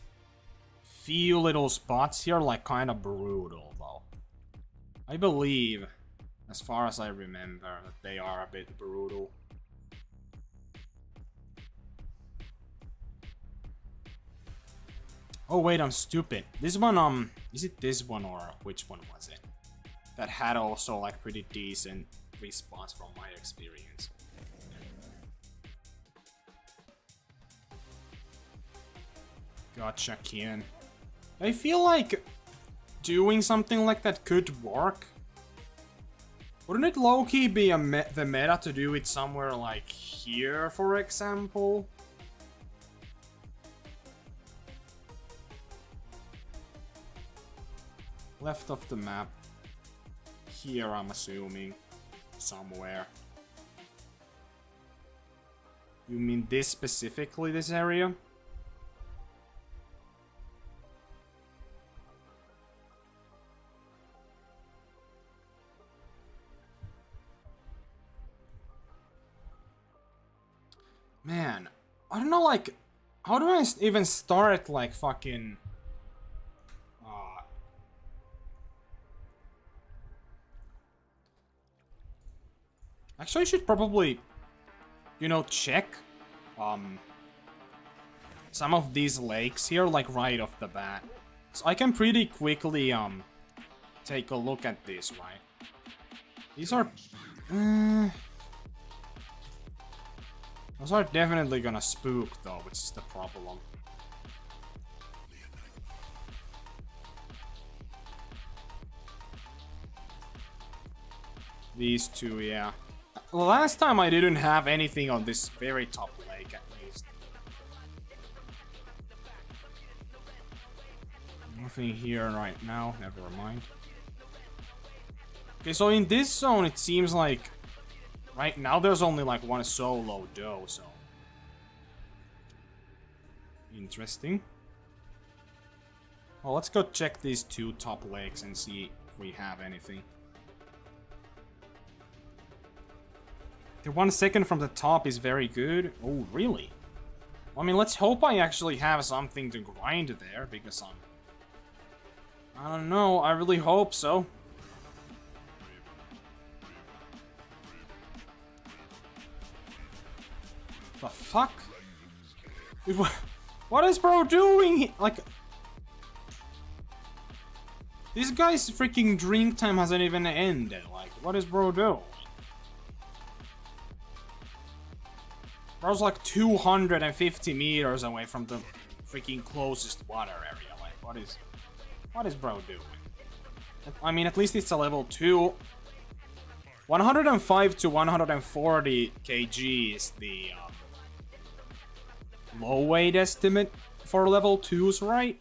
few little spots here like kind of brutal though? I believe, as far as I remember, that they are a bit brutal. Oh wait, I'm stupid. This one, is it this one or which one was it? That had also like pretty decent response from my experience. Gotcha, Kian. I feel like doing something like that could work. Wouldn't it low-key be the meta to do it somewhere like here, for example? Left of the map. Here, I'm assuming. Somewhere. You mean this specifically, this area? Man, I don't know, like, how do I even start, like, fucking... Actually, I should probably, you know, check, some of these lakes here, like, right off the bat. So I can pretty quickly, take a look at this, right? These are... Those are definitely gonna spook, though, which is the problem. These two, yeah. Last time I didn't have anything on this very top lake, at least. Nothing here right now, never mind. Okay, so in this zone, it seems like... Right now, there's only like one solo doe, so... Interesting. Well, let's go check these two top lakes and see if we have anything. The 1 second from the top is very good. Oh, really? I mean, let's hope I actually have something to grind there, because I don't know, I really hope so. The fuck? Dude, what is bro doing? Like... This guy's freaking drink time hasn't even ended. Like, what is bro doing? Bro's like 250 meters away from the freaking closest water area. Like, what is bro doing? I mean, at least it's a level 2. 105 to 140 kg is the low weight estimate for level 2s, right?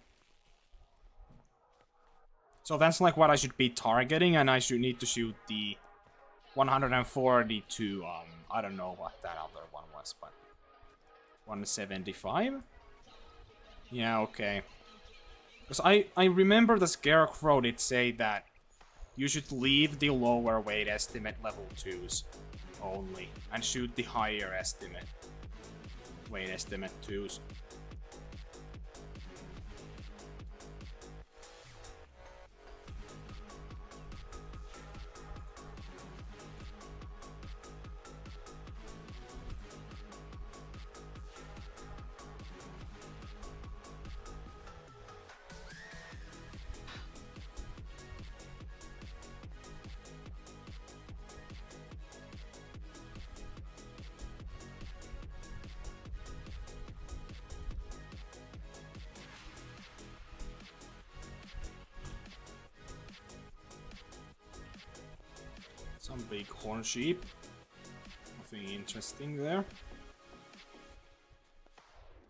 So that's like what I should be targeting, and I should need to shoot the 142, I don't know what that other one was, but 175? Yeah, okay. Because I remember the Scarecrow did say that you should leave the lower weight estimate level 2s only, and shoot the higher estimate weight estimate 2s. Some big horn sheep. Nothing interesting there.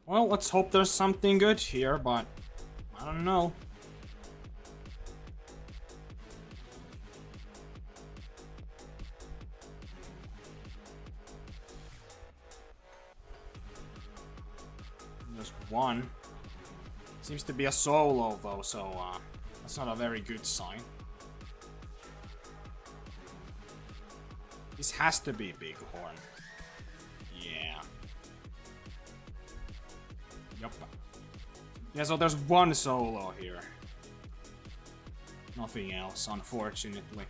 Well, let's hope there's something good here, but I don't know. There's one. Seems to be a solo though, so that's not a very good sign. This has to be Bighorn. Yeah. Yup. Yeah, so there's one solo here. Nothing else, unfortunately.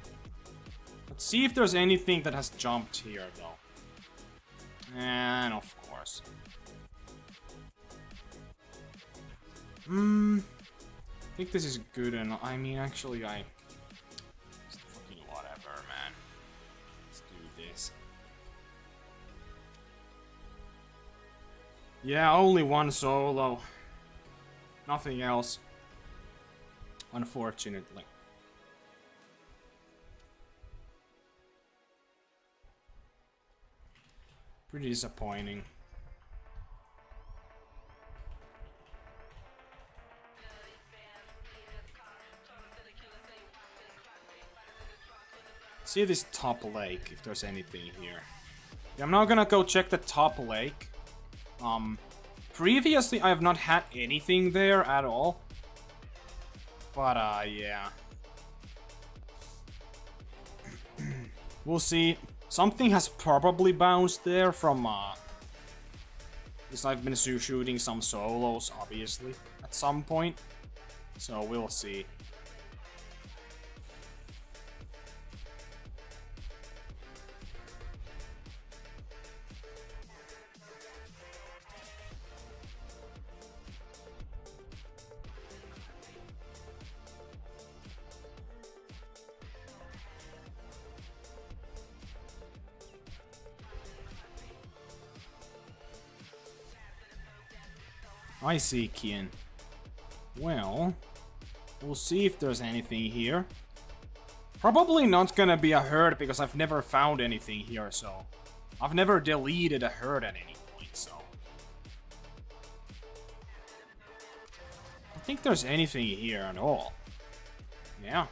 Let's see if there's anything that has jumped here, though. And of course. I think this is good enough. I mean, actually, just fucking whatever, man. Let's do this. Yeah, only one solo. Nothing else. Unfortunately. Pretty disappointing. See this top lake, if there's anything here. Yeah, I'm not gonna go check the top lake. Previously I have not had anything there at all. But, yeah. We'll see. Something has probably bounced there from, because I've been shooting some solos, obviously, at some point. So, we'll see. I see, Kian. Well, we'll see if there's anything here. Probably not gonna be a herd because I've never found anything here, so... I've never deleted a herd at any point, so... I don't think there's anything here at all. Yeah.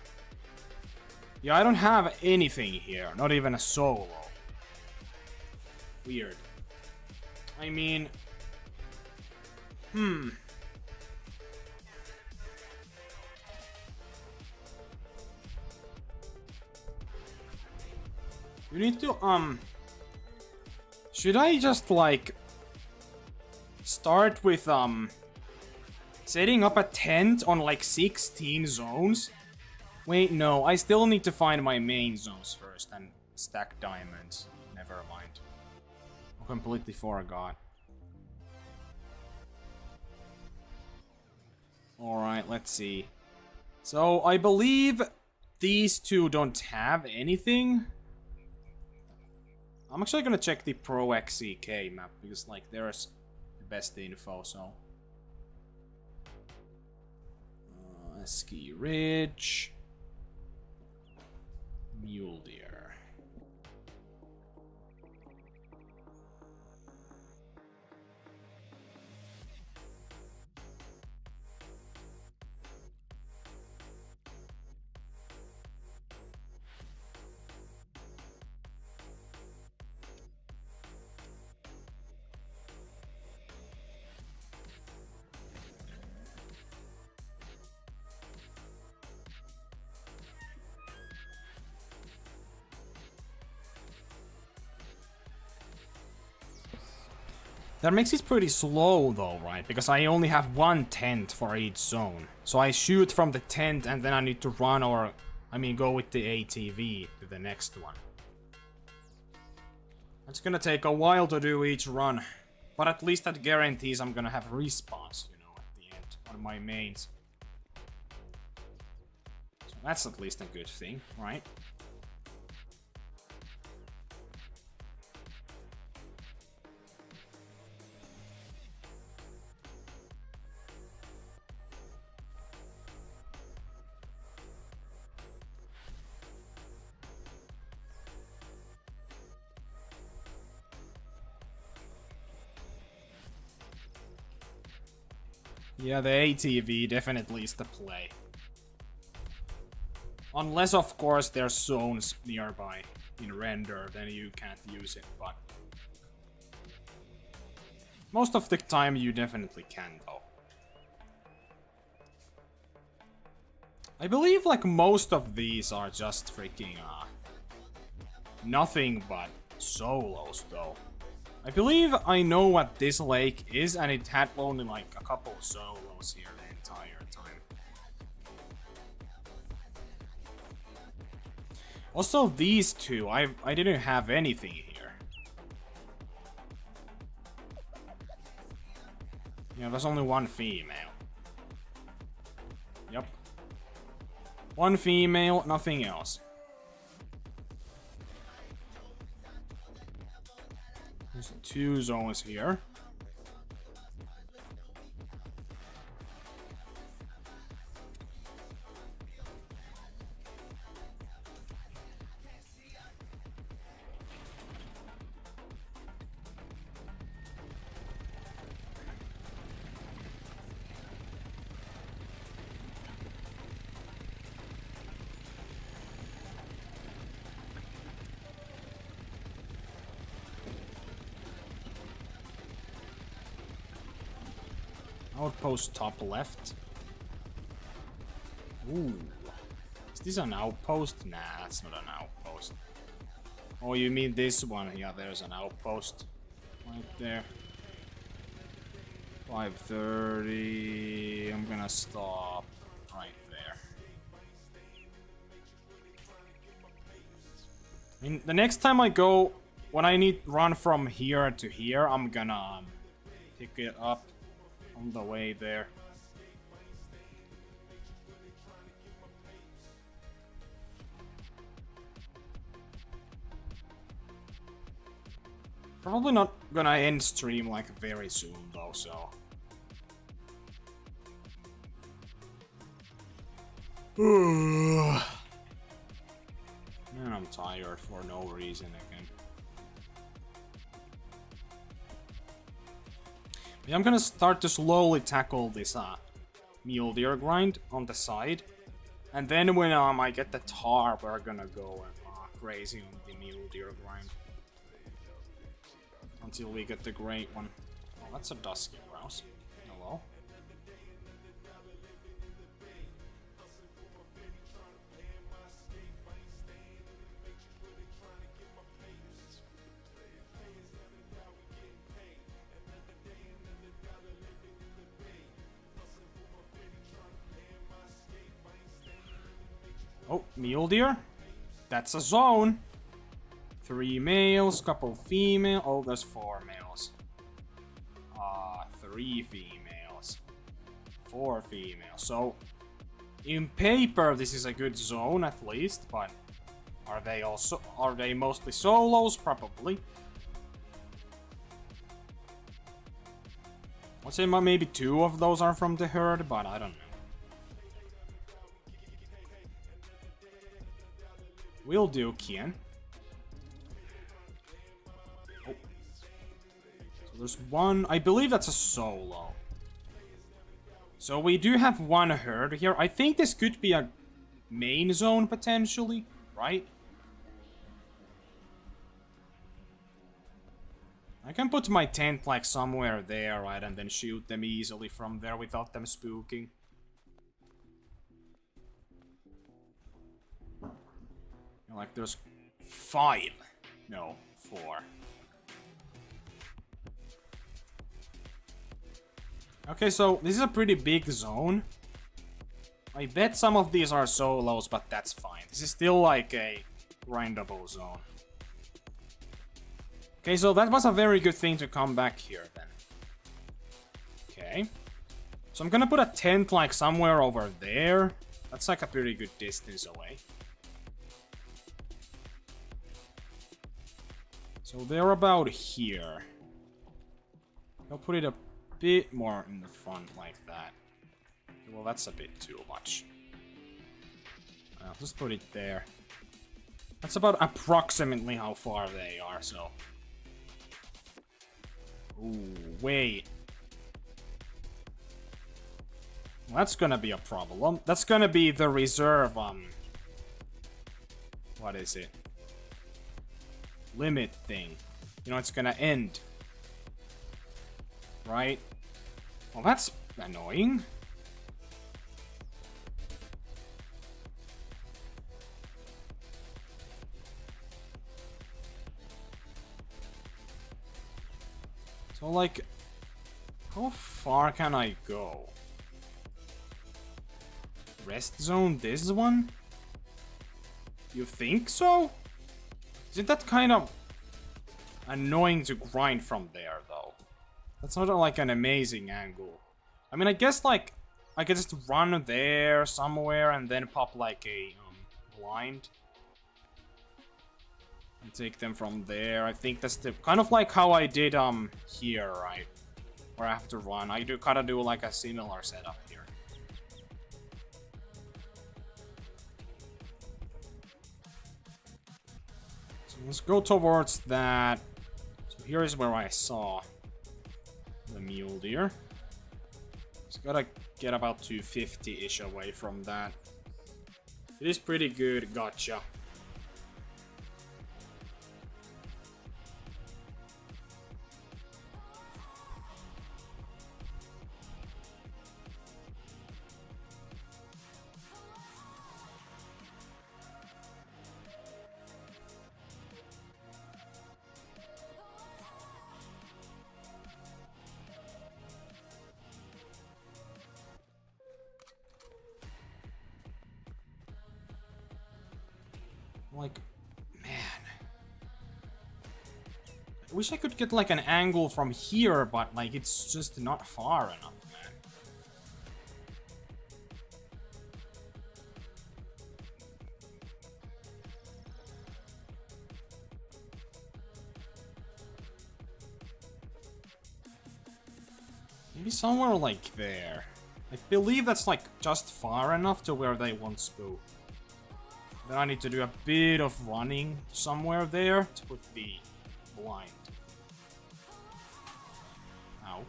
Yeah, I don't have anything here, not even a solo. Weird. I mean... You need to, should I just, like, start with, setting up a tent on, like, 16 zones? Wait, no, I still need to find my main zones first and stack diamonds. Never mind. I completely forgot. Alright, let's see. So, I believe these two don't have anything. I'm actually gonna check the Pro XCK map, because, like, there's the best info, so... Ski Ridge... Mule Deer... That makes it pretty slow though, right? Because I only have one tent for each zone. So I shoot from the tent and then I need to run or... I mean, go with the ATV to the next one. It's gonna take a while to do each run. But at least that guarantees I'm gonna have respawns, you know, at the end on my mains. So that's at least a good thing, right? Yeah, the ATV definitely is the play. Unless, of course, there's zones nearby in render, then you can't use it, but... most of the time you definitely can, though. I believe, like, most of these are just freaking, nothing but solos, though. I believe I know what this lake is, and it had only like a couple solos here the entire time. Also, these two, I didn't have anything here. Yeah, there's only one female. Yep. One female, nothing else. There's two zones here. Outpost top left. Ooh. Is this an outpost? Nah, that's not an outpost. Oh, you mean this one? Yeah, there's an outpost. Right there. 5:30. I'm gonna stop right there. I mean, the next time I go, when I need run from here to here, I'm gonna pick it up on the way there. Probably not gonna end stream like very soon though, so. Man, I'm tired for no reason again. I'm gonna start to slowly tackle this mule deer grind on the side, and then when I get the Tahr, we're gonna go crazy on the mule deer grind until we get the great one. Oh, that's a dusky grouse. Hello. Oh, mule deer? That's a zone. 3 males, couple female. Oh, there's 4 males. 3 females. 4 females. So, in paper, this is a good zone at least, but are they mostly solos? Probably. I'd say maybe 2 of those are from the herd, but I don't know. Will do, Kian. Oh. So there's one. I believe that's a solo. So we do have one herd here. I think this could be a main zone potentially, right? I can put my tent like somewhere there, right, and then shoot them easily from there without them spooking. Like there's 5. No, 4. Okay, so this is a pretty big zone. I bet some of these are solos, but that's fine. This is still like a grindable zone. Okay, so that was a very good thing to come back here then. Okay. So I'm gonna put a tent like somewhere over there. That's like a pretty good distance away. So they're about here. I'll put it a bit more in the front like that. Well, that's a bit too much. I'll just put it there. That's about approximately how far they are, so... Ooh, wait. Well, that's gonna be a problem. That's gonna be the reserve, what is it? Limit thing. You know, it's gonna end. Right? Well, that's annoying. So, like, how far can I go? Rest zone this one? You think so? Isn't that kind of annoying to grind from there, though? That's not like an amazing angle. I mean, I guess, like, I could just run there somewhere and then pop, like, a blind. And take them from there. I think that's the kind of like how I did here, right? Where I have to run. I do kind of do like a similar setup here. So let's go towards that. So here is where I saw the mule deer. Just gotta get about 250-ish away from that. It is pretty good, gotcha. Like, man. I wish I could get like an angle from here, but like it's just not far enough, man. Maybe somewhere like there. I believe that's like just far enough to where they won't spook. Then I need to do a bit of running somewhere there to put the blind. Ow.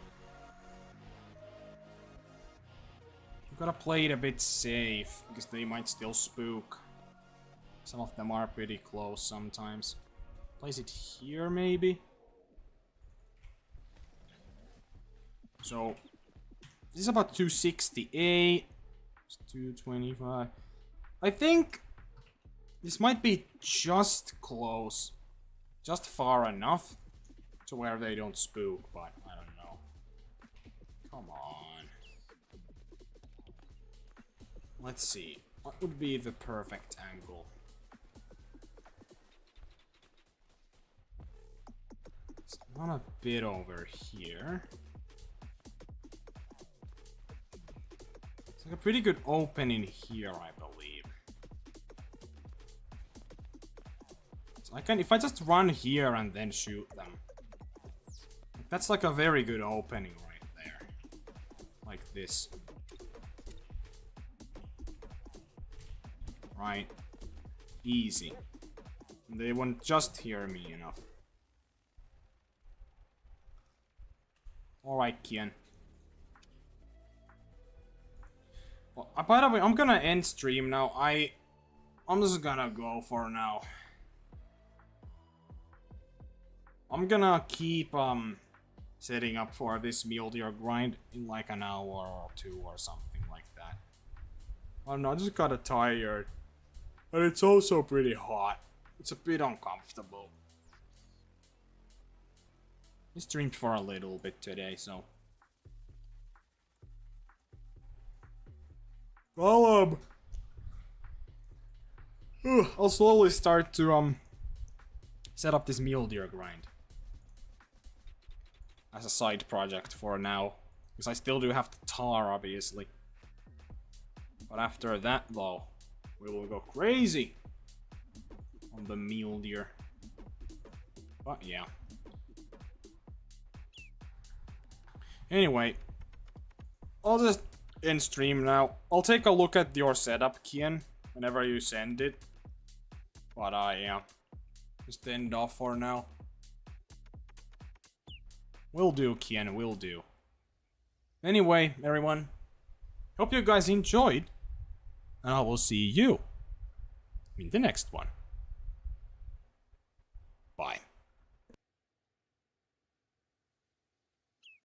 You gotta play it a bit safe, because they might still spook. Some of them are pretty close sometimes. Place it here, maybe? So, this is about 268. It's 225. I think this might be just close. Just far enough to where they don't spook, but I don't know. Come on. Let's see. What would be the perfect angle? It's not a bit over here. It's like a pretty good opening here, I believe. So I can, if I just run here and then shoot them. That's like a very good opening right there. Like this. Right. Easy. They won't just hear me enough. Alright, Kian. Well, by the way, I'm gonna end stream now. I'm just gonna go for now. I'm gonna keep setting up for this mule deer grind in like an hour or two or something like that. I don't know, I just got tired. And it's also pretty hot. It's a bit uncomfortable. I streamed for a little bit today, so Well, I'll slowly start to set up this mule deer grind as a side project for now, because I still do have the Tahr, obviously. But after that, though, we will go crazy on the mule deer. But yeah. Anyway, I'll just end stream now. I'll take a look at your setup, Kian, whenever you send it. But yeah, just end off for now. Will do, Kian, will do. Anyway, everyone, hope you guys enjoyed, and I will see you in the next one.